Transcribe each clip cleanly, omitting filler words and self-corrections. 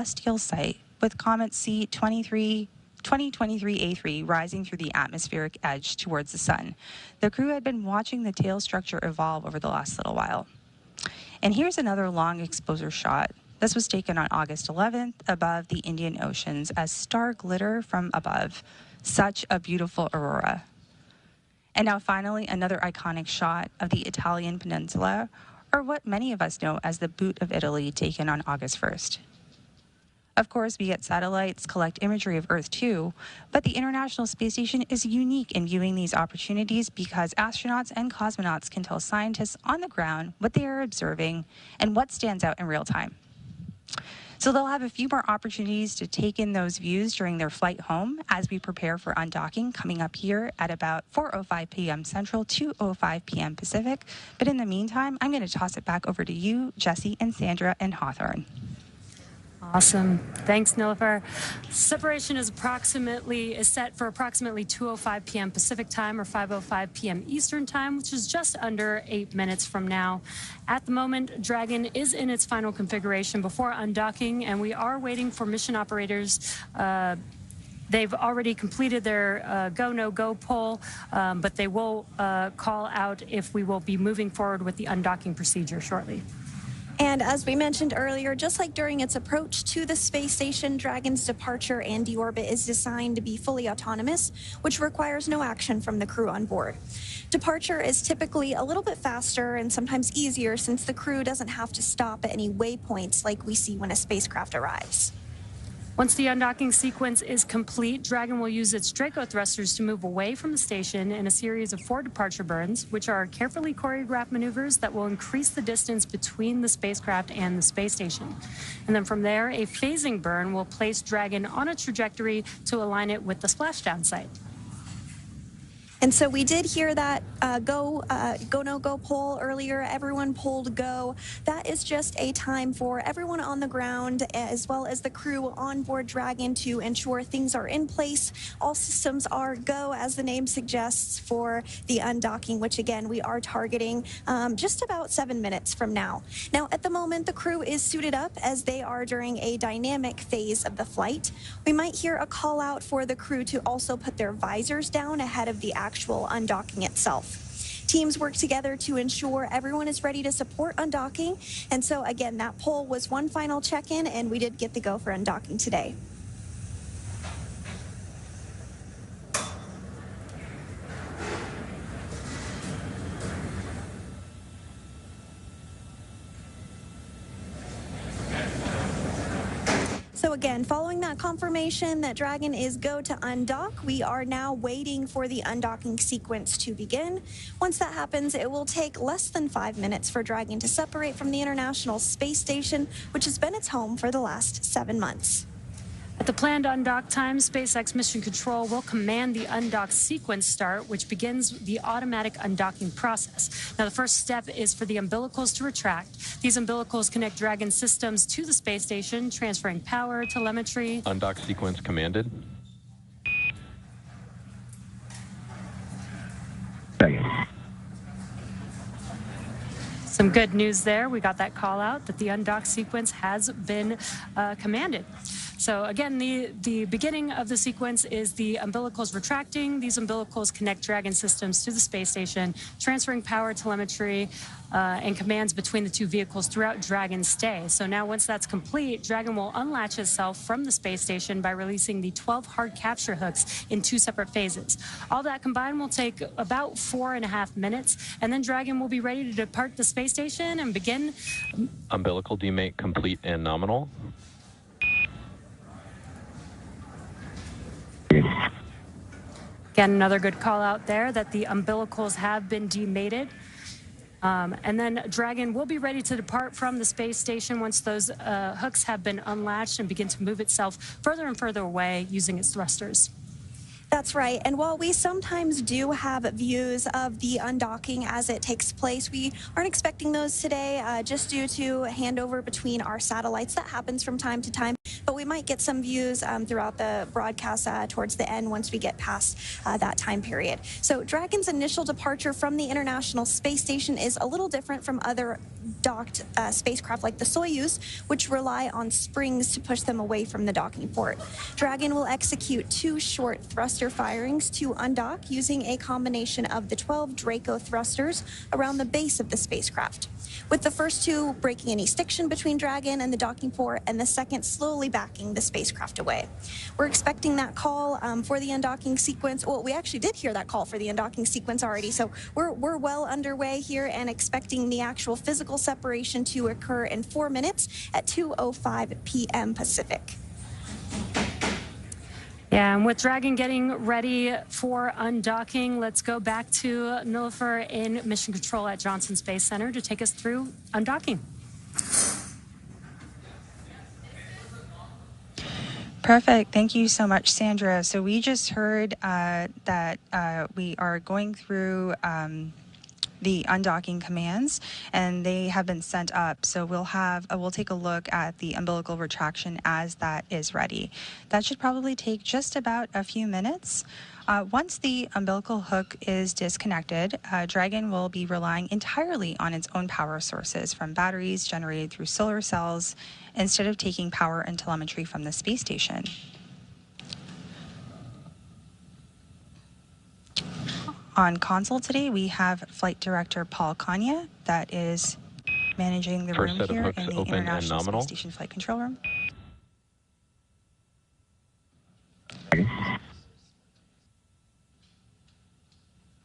celestial sight, with comet C-2023A3 rising through the atmospheric edge towards the sun. The crew had been watching the tail structure evolve over the last little while. And here's another long exposure shot. This was taken on August 11th above the Indian Oceans as star glitter from above. Such a beautiful aurora. And now finally, another iconic shot of the Italian peninsula, or what many of us know as the Boot of Italy, taken on August 1st. Of course, we get satellites collect imagery of Earth too, but the International Space Station is unique in viewing these opportunities because astronauts and cosmonauts can tell scientists on the ground what they are observing and what stands out in real time. So they'll have a few more opportunities to take in those views during their flight home as we prepare for undocking coming up here at about 4:05 p.m. Central, 2:05 p.m. Pacific. But in the meantime, I'm going to toss it back over to you, Jesse, and Sandra, and Hawthorne. Awesome. Thanks, Nilüfer. Separation is set for approximately 2:05 p.m. Pacific time or 5:05 p.m. Eastern time, which is just under 8 minutes from now. At the moment, Dragon is in its final configuration before undocking, and we are waiting for mission operators. They've already completed their go, no-go poll, but they will call out if we will be moving forward with the undocking procedure shortly. And as we mentioned earlier, just like during its approach to the space station, Dragon's departure and deorbit is designed to be fully autonomous, which requires no action from the crew on board. Departure is typically a little bit faster and sometimes easier since the crew doesn't have to stop at any waypoints like we see when a spacecraft arrives. Once the undocking sequence is complete, Dragon will use its Draco thrusters to move away from the station in a series of 4 departure burns, which are carefully choreographed maneuvers that will increase the distance between the spacecraft and the space station. And then from there, a phasing burn will place Dragon on a trajectory to align it with the splashdown site. And so we did hear that go, no-go poll earlier. Everyone polled go. That is just a time for everyone on the ground as well as the crew on board Dragon to ensure things are in place. All systems are go, as the name suggests, for the undocking, which again, we are targeting just about 7 minutes from now. Now, at the moment, the crew is suited up as they are during a dynamic phase of the flight. We might hear a call out for the crew to also put their visors down ahead of the actual undocking itself. Teams work together to ensure everyone is ready to support undocking. And so again, that poll was one final check-in, and we did get the go for undocking today. So again, following that confirmation that Dragon is go to undock, we are now waiting for the undocking sequence to begin. Once that happens, it will take less than 5 minutes for Dragon to separate from the International Space Station, which has been its home for the last 7 months. At the planned undock time, SpaceX Mission Control will command the undock sequence start, which begins the automatic undocking process. Now, the first step is for the umbilicals to retract. These umbilicals connect Dragon systems to the space station, transferring power, telemetry. Undock sequence commanded. Some good news there. We got that call out that the undock sequence has been commanded. So again, the beginning of the sequence is the umbilicals retracting. These umbilicals connect Dragon systems to the space station, transferring power, telemetry, and commands between the two vehicles throughout Dragon's stay. So now once that's complete, Dragon will unlatch itself from the space station by releasing the 12 hard capture hooks in 2 separate phases. All that combined will take about 4.5 minutes, and then Dragon will be ready to depart the space station and begin. Umbilical demate complete and nominal. Again, another good call out there that the umbilicals have been demated. And then Dragon will be ready to depart from the space station once those hooks have been unlatched and begin to move itself further and further away using its thrusters. That's right. And while we sometimes do have views of the undocking as it takes place, we aren't expecting those today just due to handover between our satellites. That happens from time to time, but we might get some views throughout the broadcast towards the end once we get past that time period. So Dragon's initial departure from the International Space Station is a little different from other docked spacecraft like the Soyuz, which rely on springs to push them away from the docking port. Dragon will execute 2 short thruster firings to undock using a combination of the 12 Draco thrusters around the base of the spacecraft, with the first 2 breaking any stiction between Dragon and the docking port, and the second slowly backing the spacecraft away. We're expecting that call for the undocking sequence. Well, we actually did hear that call for the undocking sequence already, so we're well underway here and expecting the actual physical separation to occur in 4 minutes at 2:05 p.m. Pacific. Yeah, and with Dragon getting ready for undocking, let's go back to Nilüfer in Mission Control at Johnson Space Center to take us through undocking. Perfect. Thank you so much, Sandra. So we just heard that we are going through the undocking commands, and they have been sent up. So we'll take a look at the umbilical retraction as that is ready. That should probably take just about a few minutes. Once the umbilical hook is disconnected, Dragon will be relying entirely on its own power sources from batteries generated through solar cells instead of taking power and telemetry from the space station. On console today, we have Flight Director Paul Kanya that is managing the First room set of here hooks in the open and International nominal. Space Station Flight Control Room.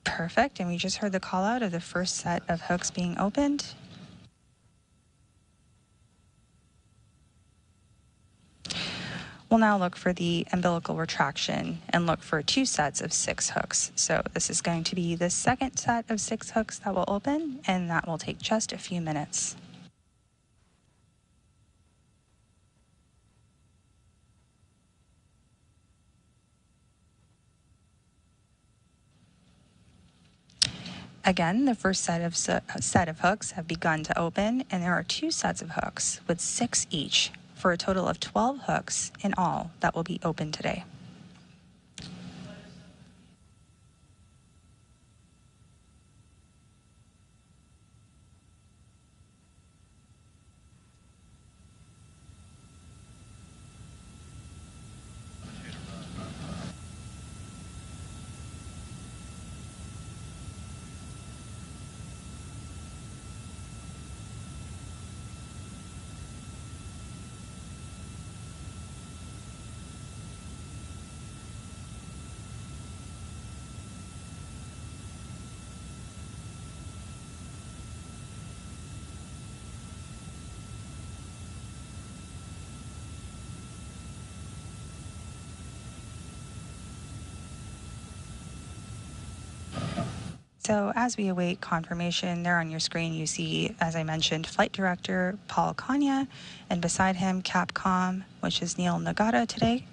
Perfect, and we just heard the call out of the first set of hooks being opened. We'll now look for the umbilical retraction and look for 2 sets of 6 hooks. So this is going to be the second set of 6 hooks that will open, and that will take just a few minutes. Again, the first set of hooks have begun to open, and there are 2 sets of hooks with 6 each, for a total of 12 hooks in all that will be open today. So as we await confirmation, there on your screen you see, as I mentioned, Flight Director Paul Kanya, and beside him Capcom, which is Neil Nagata today.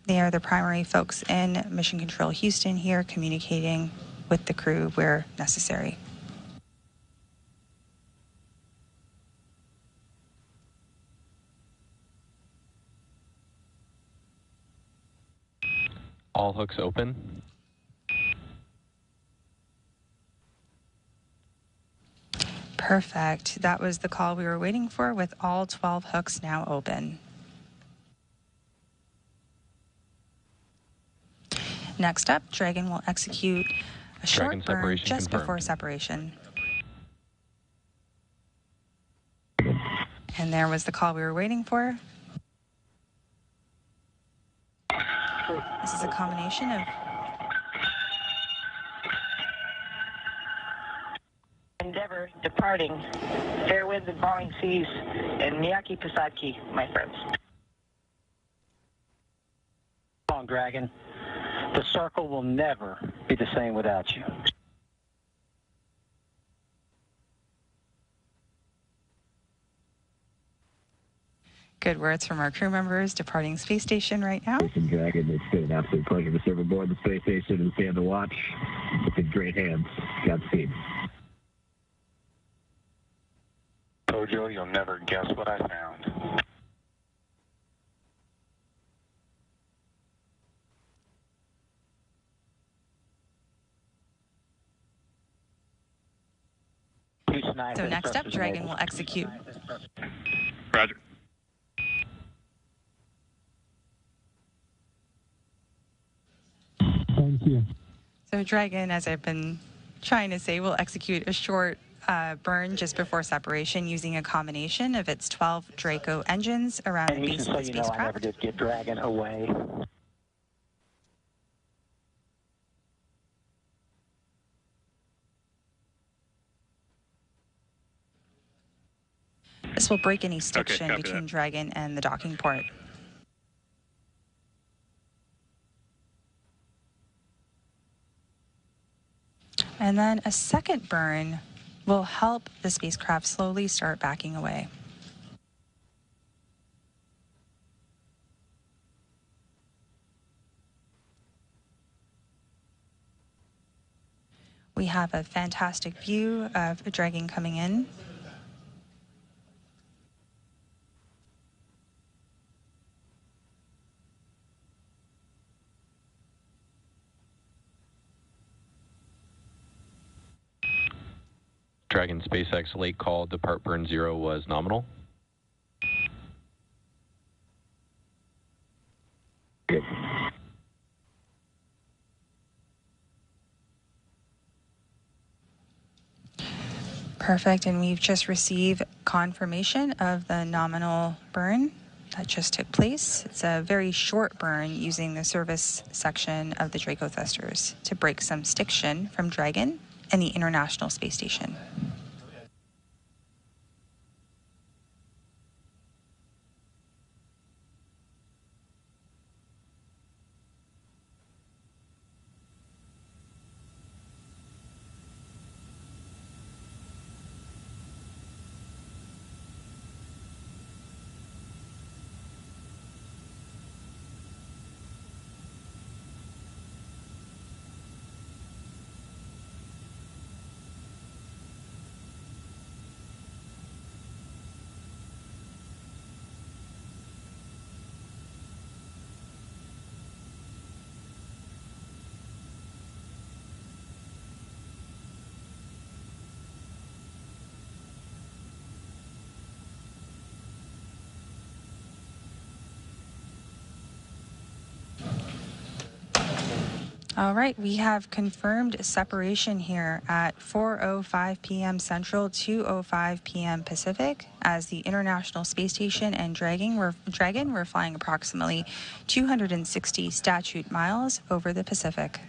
They are the primary folks in Mission Control Houston here, communicating with the crew where necessary. All hooks open. Perfect. That was the call we were waiting for, with all 12 hooks now open. Next up, Dragon will execute a short burn just before separation. And there was the call we were waiting for. This is a combination of Endeavour departing, fair winds and falling seas, and Miyaki Pisatki, my friends. Come on, Dragon. The circle will never be the same without you. Good words from our crew members departing space station right now. Dragon, it's been an absolute pleasure to serve aboard the space station and stand to watch. It's in great hands. Godspeed. Tojo, you'll never guess what I found. So next up, Dragon will execute. Roger. Thank you. So Dragon, as I've been trying to say, will execute a short burn just before separation using a combination of its 12 Draco engines around the base of the spacecraft. I never did get Dragon away. This will break any stiction copy between that. Dragon and the docking port. And then a second burn will help the spacecraft slowly start backing away. We have a fantastic view of Dragon coming in. Dragon SpaceX late call depart burn 0 was nominal. Good. Perfect, and we've just received confirmation of the nominal burn that just took place. It's a very short burn using the service section of the Draco thrusters to break some stiction from Dragon and the International Space Station. All right, we have confirmed separation here at 4:05 p.m. Central, 2:05 p.m. Pacific, as the International Space Station and Dragon were flying approximately 260 statute miles over the Pacific.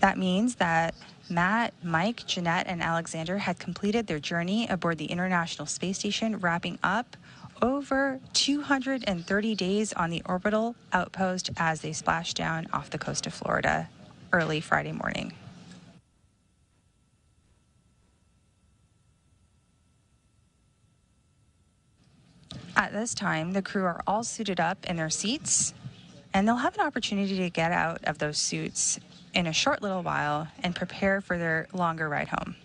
That means that Matt, Mike, Jeanette, and Alexander had completed their journey aboard the International Space Station, wrapping up over 230 days on the orbital outpost as they splashed down off the coast of Florida early Friday morning. At this time, the crew are all suited up in their seats, and they'll have an opportunity to get out of those suits in a short little while and prepare for their longer ride home.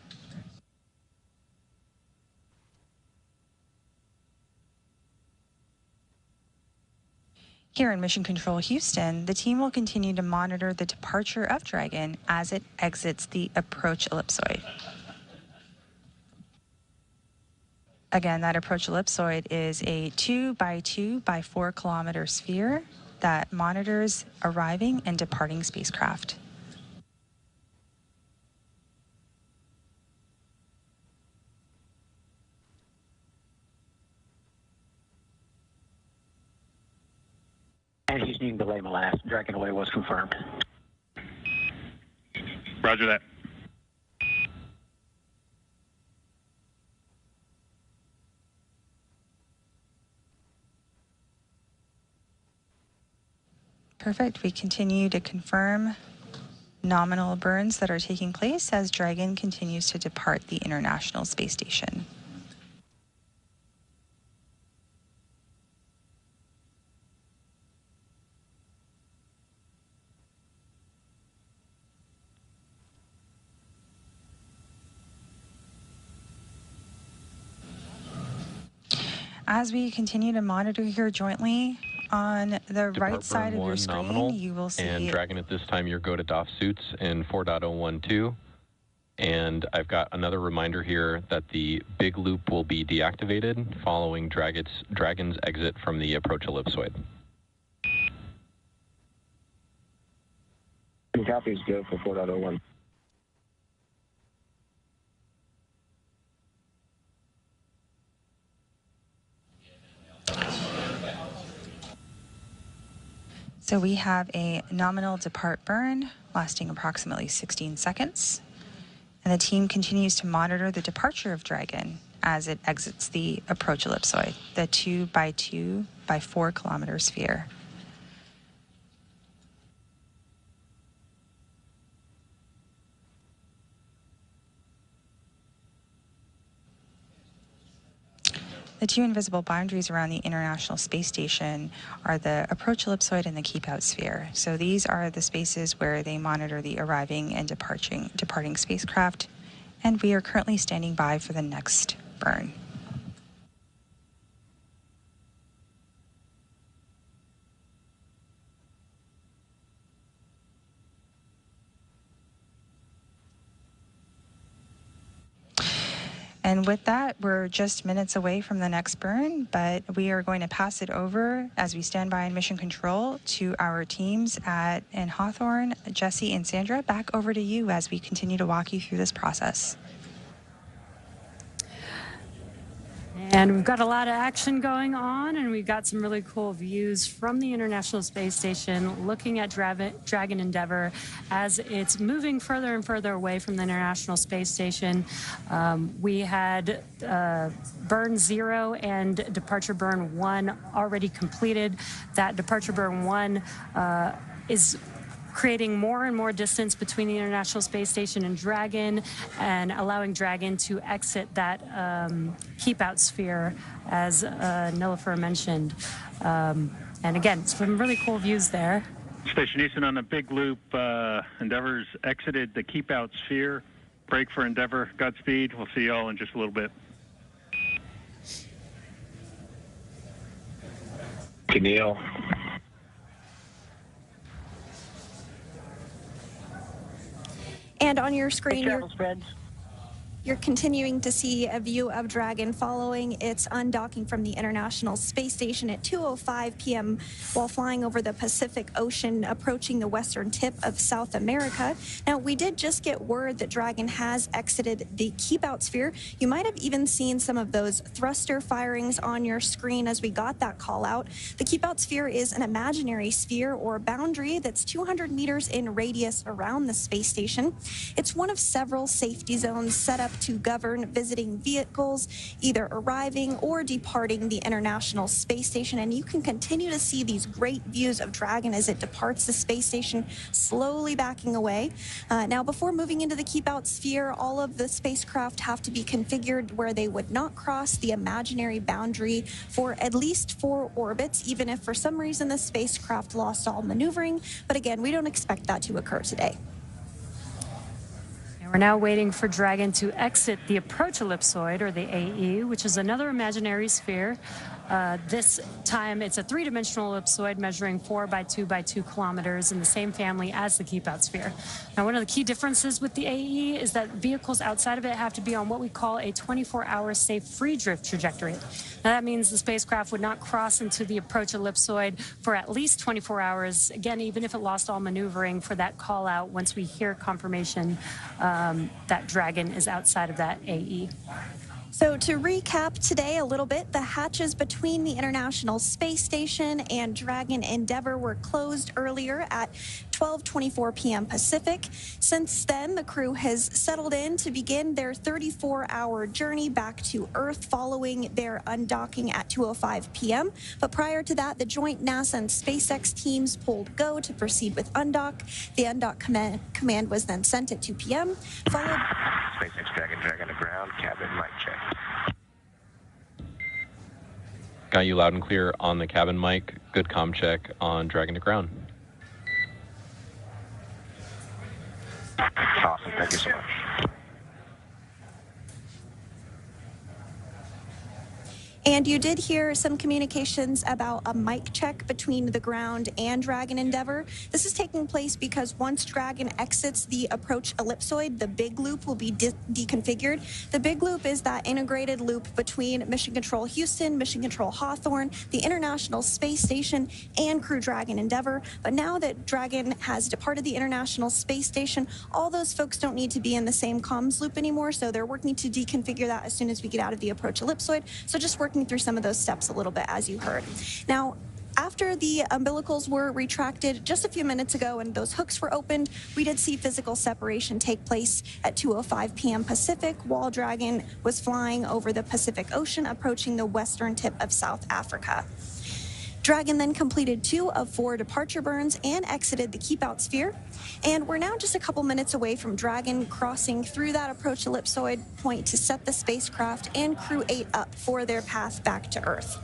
Here in Mission Control Houston, the team will continue to monitor the departure of Dragon as it exits the approach ellipsoid. Again, that approach ellipsoid is a 2 by 2 by 4 kilometer sphere that monitors arriving and departing spacecraft. And Houston, you can delay my last. Dragon away was confirmed. Roger that. Perfect. We continue to confirm nominal burns that are taking place as Dragon continues to depart the International Space Station. As we continue to monitor here jointly, on the right side of your screen, nominal, you will see... And Dragon, at this time, your go to DOF suits in 4.012. And I've got another reminder here that the big loop will be deactivated following Dragon's exit from the approach ellipsoid. Copies go for 4.01. So we have a nominal depart burn lasting approximately 16 seconds. And the team continues to monitor the departure of Dragon as it exits the approach ellipsoid, the 2 by 2 by 4 kilometer sphere. The two invisible boundaries around the International Space Station are the approach ellipsoid and the keep-out sphere. So these are the spaces where they monitor the arriving and departing spacecraft, and we are currently standing by for the next burn. And with that, we're just minutes away from the next burn, but we are going to pass it over as we stand by in mission control to our teams in Hawthorne, Jesse and Sandra. Back over to you as we continue to walk you through this process. And we've got a lot of action going on, and we've got some really cool views from the International Space Station looking at Dragon Endeavour as it's moving further and further away from the International Space Station. We had burn 0 and departure burn 1 already completed. That departure burn 1 is creating more and more distance between the International Space Station and Dragon, and allowing Dragon to exit that keep-out sphere, as Nilofer mentioned. And again, some really cool views there. Station Easton on the big loop. Endeavour's exited the keep-out sphere. Break for Endeavour. Godspeed. We'll see you all in just a little bit. Neil. And on your screen, spreads. you're continuing to see a view of Dragon following its undocking from the International Space Station at 2:05 p.m. while flying over the Pacific Ocean, approaching the western tip of South America. Now, we did just get word that Dragon has exited the keep-out sphere. You might have even seen some of those thruster firings on your screen as we got that call out. The keep-out sphere is an imaginary sphere or boundary that's 200 meters in radius around the space station. It's one of several safety zones set up to govern visiting vehicles either arriving or departing the International Space Station, and you can continue to see these great views of Dragon as it departs the space station, slowly backing away. Now, before moving into the keep-out sphere, all of the spacecraft have to be configured where they would not cross the imaginary boundary for at least 4 orbits, even if for some reason the spacecraft lost all maneuvering. But again, we don't expect that to occur today. We're now waiting for Dragon to exit the approach ellipsoid, or the AE, which is another imaginary sphere. This time, it's a 3-dimensional ellipsoid measuring 4 by 2 by 2 kilometers in the same family as the keep-out sphere. Now, one of the key differences with the AE is that vehicles outside of it have to be on what we call a 24-hour safe free drift trajectory. Now, that means the spacecraft would not cross into the approach ellipsoid for at least 24 hours, again, even if it lost all maneuvering for that call out once we hear confirmation that Dragon is outside of that AE. So to recap today a little bit, the hatches between the International Space Station and Dragon Endeavour were closed earlier at 12:24 p.m. Pacific. Since then, the crew has settled in to begin their 34-hour journey back to Earth following their undocking at 2:05 p.m. But prior to that, the joint NASA and SpaceX teams pulled go to proceed with undock. The undock command was then sent at 2 p.m. followed... SpaceX Dragon to ground, cabin mic check. Got you loud and clear on the cabin mic. Good comm check on Dragon to ground. Awesome, thank you so much. And And you did hear some communications about a mic check between the ground and Dragon Endeavour. This is taking place because once Dragon exits the approach ellipsoid, the big loop will be deconfigured. The big loop is that integrated loop between Mission Control Houston, Mission Control Hawthorne, the International Space Station, and Crew Dragon Endeavour. But now that Dragon has departed the International Space Station, all those folks don't need to be in the same comms loop anymore, so they're working to deconfigure that as soon as we get out of the approach ellipsoid. So just working through some of those steps a little bit, as you heard. Now, after the umbilicals were retracted just a few minutes ago and those hooks were opened, we did see physical separation take place at 2:05 p.m. Pacific while Dragon was flying over the Pacific Ocean, approaching the western tip of South Africa. Dragon then completed 2 of 4 departure burns and exited the keep-out sphere. And we're now just a couple minutes away from Dragon crossing through that approach ellipsoid point to set the spacecraft and Crew-8 up for their path back to Earth.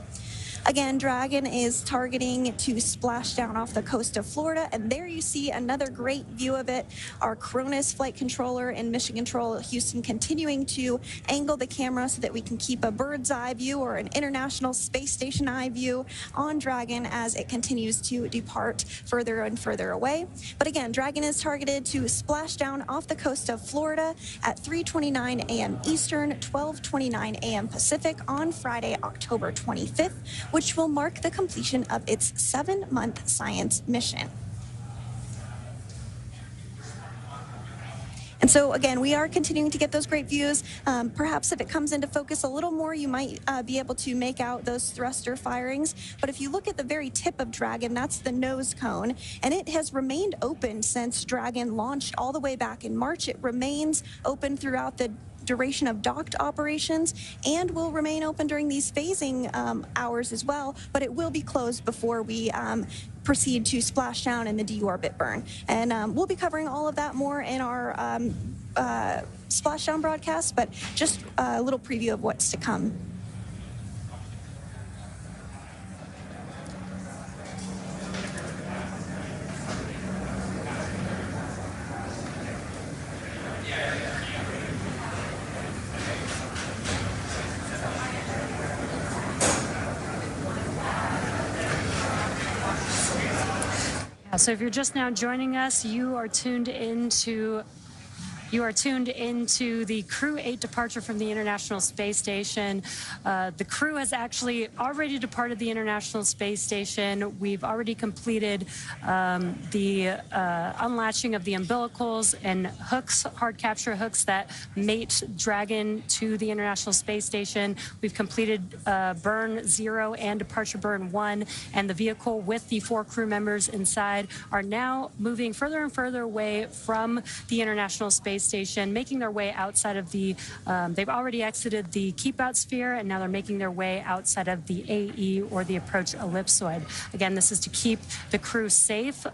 Again, Dragon is targeting to splash down off the coast of Florida, and there you see another great view of it. Our Cronus flight controller in Mission Control Houston continuing to angle the camera so that we can keep a bird's eye view or an International Space Station eye view on Dragon as it continues to depart further and further away. But again, Dragon is targeted to splash down off the coast of Florida at 3:29 a.m. Eastern, 12:29 a.m. Pacific on Friday, October 25th, which will mark the completion of its 7-month science mission. And so, again, we are continuing to get those great views. Perhaps if it comes into focus a little more, you might be able to make out those thruster firings. But if you look at the very tip of Dragon, that's the nose cone, and it has remained open since Dragon launched all the way back in March. It remains open throughout the duration of docked operations and will remain open during these phasing hours as well, but it will be closed before we proceed to splash down in the deorbit burn. And we'll be covering all of that more in our splashdown broadcast, but just a little preview of what's to come. So if you're just now joining us, you are tuned into the Crew-8 departure from the International Space Station. The crew has actually already departed the International Space Station. We've already completed the unlatching of the umbilicals and hooks, hard capture hooks that mate Dragon to the International Space Station. We've completed burn 0 and departure burn 1, and the vehicle with the 4 crew members inside are now moving further and further away from the International Space Station, making their way outside of the, they've already exited the keep-out sphere, and now they're making their way outside of the AE, or the approach ellipsoid. Again, this is to keep the crew safe.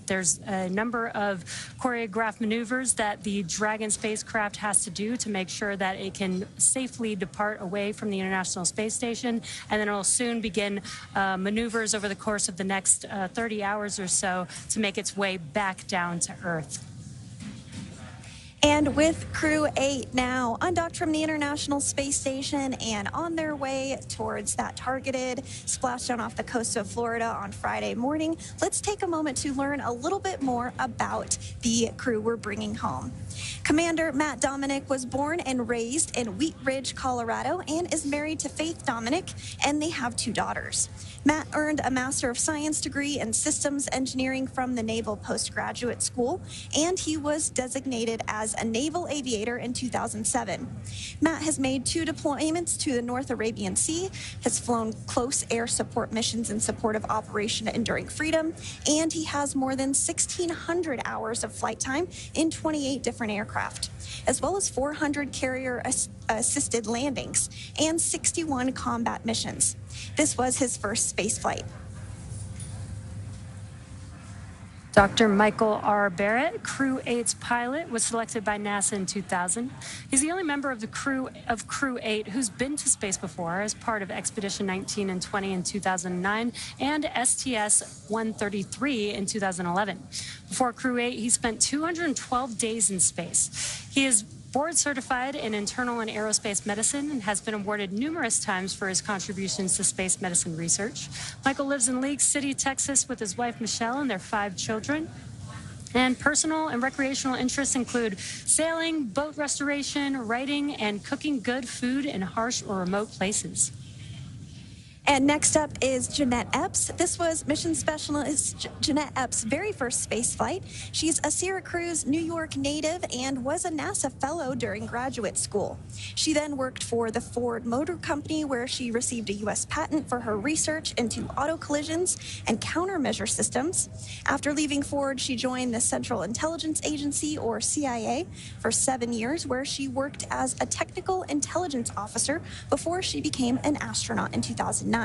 There's a number of choreographed maneuvers that the Dragon spacecraft has to do to make sure that it can safely depart away from the International Space Station, and then it will soon begin maneuvers over the course of the next 30 hours or so to make its way back down to Earth. And with Crew-8 now undocked from the International Space Station and on their way towards that targeted splashdown off the coast of Florida on Friday morning, let's take a moment to learn a little bit more about the crew we're bringing home. Commander Matt Dominic was born and raised in Wheat Ridge, Colorado, and is married to Faith Dominic, and they have 2 daughters. Matt earned a Master of Science degree in Systems Engineering from the Naval Postgraduate School, and he was designated as a naval aviator in 2007. Matt has made 2 deployments to the North Arabian Sea, has flown close air support missions in support of Operation Enduring Freedom, and he has more than 1,600 hours of flight time in 28 different aircraft, as well as 400 carrier-assisted landings and 61 combat missions. This was his first space flight. Dr. Michael R. Barrett, Crew-8's pilot, was selected by NASA in 2000. He's the only member of the crew of Crew-8 who's been to space before as part of Expedition 19 and 20 in 2009 and STS-133 in 2011. Before Crew-8, he spent 212 days in space. He is board certified in internal and aerospace medicine and has been awarded numerous times for his contributions to space medicine research. Michael lives in League City, Texas with his wife Michelle and their 5 children. And personal and recreational interests include sailing, boat restoration, writing, and cooking good food in harsh or remote places. And next up is Jeanette Epps. This was mission specialist Jeanette Epps' very first space flight. She's a Syracuse, New York native and was a NASA fellow during graduate school. She then worked for the Ford Motor Company, where she received a U.S. patent for her research into auto collisions and countermeasure systems. After leaving Ford, she joined the Central Intelligence Agency, or CIA, for 7 years, where she worked as a technical intelligence officer before she became an astronaut in 2009.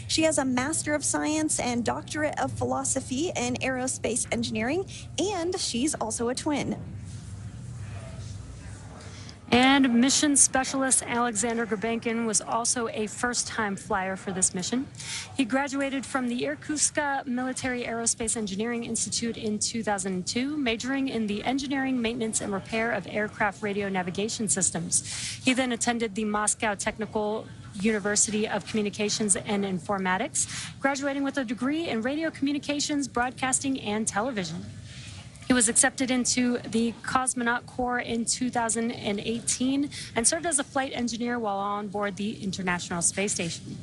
She has a Master of Science and Doctorate of Philosophy in Aerospace Engineering, and she's also a twin. And mission specialist Alexander Gurbankin was also a first-time flyer for this mission. He graduated from the Irkutsk Military Aerospace Engineering Institute in 2002, majoring in the engineering, maintenance, and repair of aircraft radio navigation systems. He then attended the Moscow Technical University of Communications and Informatics, graduating with a degree in radio communications, broadcasting, and television. He was accepted into the Cosmonaut Corps in 2018 and served as a flight engineer while on board the International Space Station.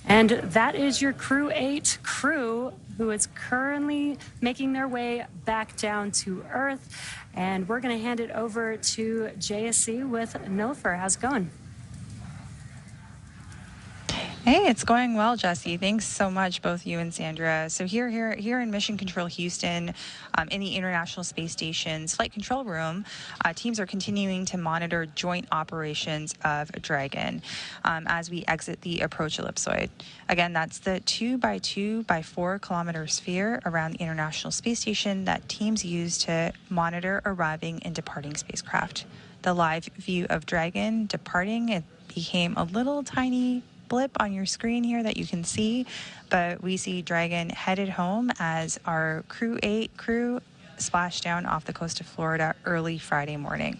And that is your Crew-8 crew, who is currently making their way back down to Earth. And we're going to hand it over to JSC with Nilfer. How's it going? Hey, it's going well, Jesse. Thanks so much, both you and Sandra. So here in Mission Control Houston, in the International Space Station's Flight Control Room, teams are continuing to monitor joint operations of Dragon as we exit the approach ellipsoid. Again, that's the 2 by 2 by 4 kilometer sphere around the International Space Station that teams use to monitor arriving and departing spacecraft. The live view of Dragon departing, it became a little tiny blip on your screen here that you can see, but we see Dragon headed home as our Crew-8 crew splashed down off the coast of Florida early Friday morning.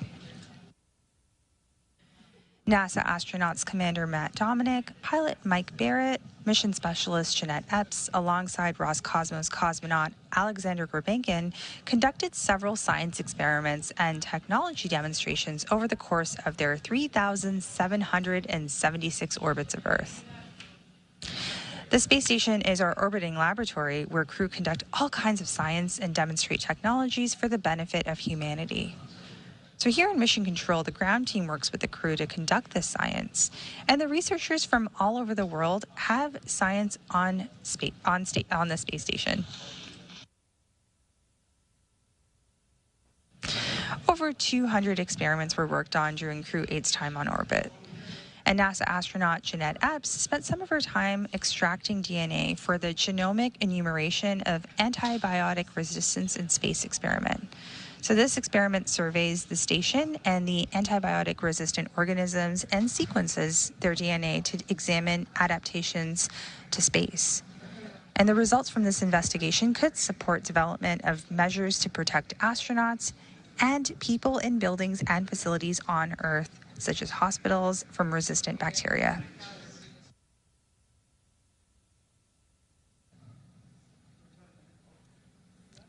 NASA astronauts Commander Matt Dominic, pilot Mike Barrett, mission specialist Jeanette Epps, alongside Roscosmos cosmonaut Alexander Gurbankin, conducted several science experiments and technology demonstrations over the course of their 3,776 orbits of Earth. The space station is our orbiting laboratory where crew conduct all kinds of science and demonstrate technologies for the benefit of humanity. So here in Mission Control, the ground team works with the crew to conduct this science, and the researchers from all over the world have science on the space station. Over 200 experiments were worked on during Crew-8's time on orbit. And NASA astronaut Jeanette Epps spent some of her time extracting DNA for the genomic enumeration of antibiotic resistance in space experiment. So this experiment surveys the station and the antibiotic-resistant organisms and sequences their DNA to examine adaptations to space. And the results from this investigation could support development of measures to protect astronauts and people in buildings and facilities on Earth, such as hospitals, from resistant bacteria.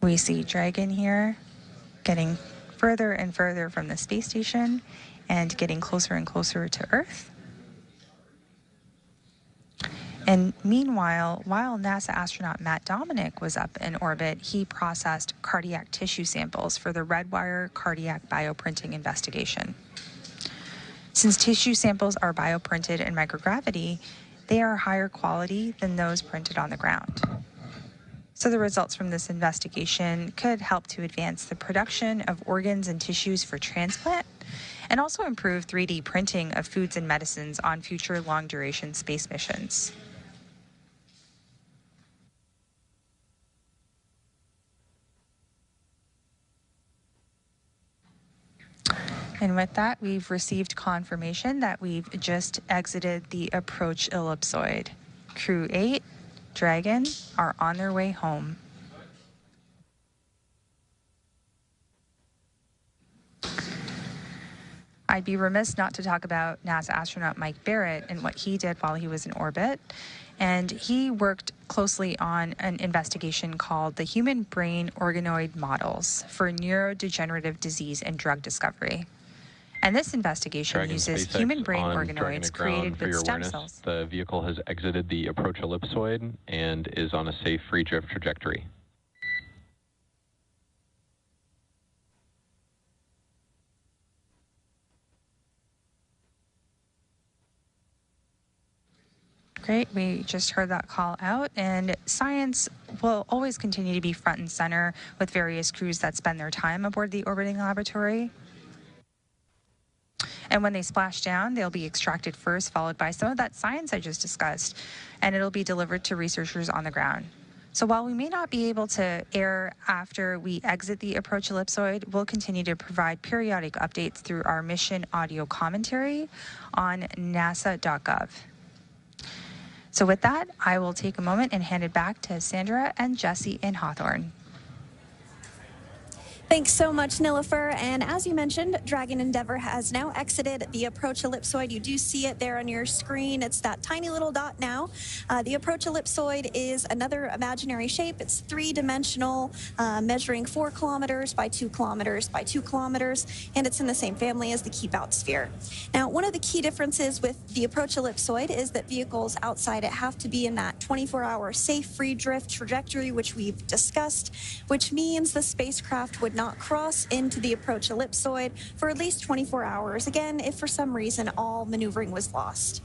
We see Dragon here getting further and further from the space station and getting closer and closer to Earth. And meanwhile, while NASA astronaut Matt Dominic was up in orbit, he processed cardiac tissue samples for the Redwire cardiac bioprinting investigation. Since tissue samples are bioprinted in microgravity, they are higher quality than those printed on the ground. So the results from this investigation could help to advance the production of organs and tissues for transplant, and also improve 3D printing of foods and medicines on future long-duration space missions. And with that, we've received confirmation that we've just exited the approach ellipsoid. Crew-8, Dragon, are on their way home. I'd be remiss not to talk about NASA astronaut Mike Barrett and what he did while he was in orbit. And he worked closely on an investigation called the Human Brain Organoid Models for Neurodegenerative Disease and Drug Discovery. And this investigation uses SpaceX human brain on organoids created for with your stem awareness, cells. The vehicle has exited the approach ellipsoid and is on a safe free drift trajectory. Great, we just heard that call out, and science will always continue to be front and center with various crews that spend their time aboard the orbiting laboratory. And when they splash down, they'll be extracted first, followed by some of that science I just discussed, and it'll be delivered to researchers on the ground. So while we may not be able to air after we exit the approach ellipsoid, we'll continue to provide periodic updates through our mission audio commentary on nasa.gov. So with that, I will take a moment and hand it back to Sandra and Jesse in Hawthorne. Thanks so much, Nilofer. And as you mentioned, Dragon Endeavour has now exited the approach ellipsoid. You do see it there on your screen. It's that tiny little dot now. The approach ellipsoid is another imaginary shape. It's three-dimensional, measuring 4 kilometers by 2 kilometers by 2 kilometers, and it's in the same family as the keep-out sphere. Now, one of the key differences with the approach ellipsoid is that vehicles outside it have to be in that 24-hour safe free drift trajectory, which we've discussed, which means the spacecraft would not cross into the approach ellipsoid for at least 24 hours, again, if for some reason all maneuvering was lost.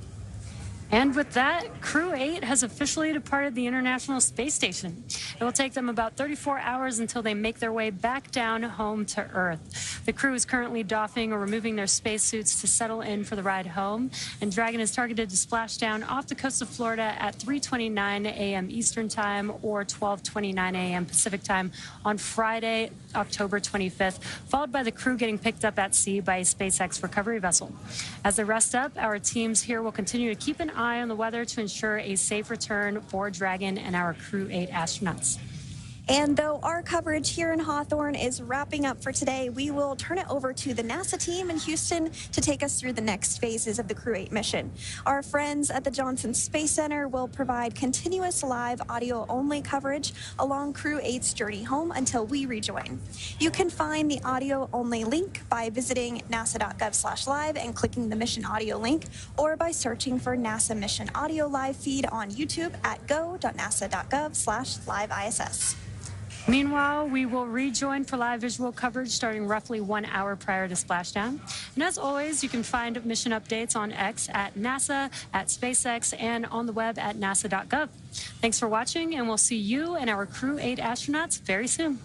And with that, Crew-8 has officially departed the International Space Station. It will take them about 34 hours until they make their way back down home to Earth. The crew is currently doffing or removing their spacesuits to settle in for the ride home, and Dragon is targeted to splash down off the coast of Florida at 3:29 a.m. Eastern Time or 12:29 a.m. Pacific Time on Friday, October 25th, followed by the crew getting picked up at sea by a SpaceX recovery vessel. As they rest up, our teams here will continue to keep an eye on the weather to ensure a safe return for Dragon and our Crew-8 astronauts. And though our coverage here in Hawthorne is wrapping up for today, we will turn it over to the NASA team in Houston to take us through the next phases of the Crew-8 mission. Our friends at the Johnson Space Center will provide continuous live audio-only coverage along Crew-8's journey home until we rejoin. You can find the audio-only link by visiting nasa.gov/live and clicking the mission audio link, or by searching for NASA Mission Audio Live feed on YouTube at go.nasa.gov/liveiss. Meanwhile, we will rejoin for live visual coverage starting roughly 1 hour prior to splashdown. And as always, you can find mission updates on X at NASA, at SpaceX, and on the web at nasa.gov. Thanks for watching, and we'll see you and our Crew-8 astronauts very soon.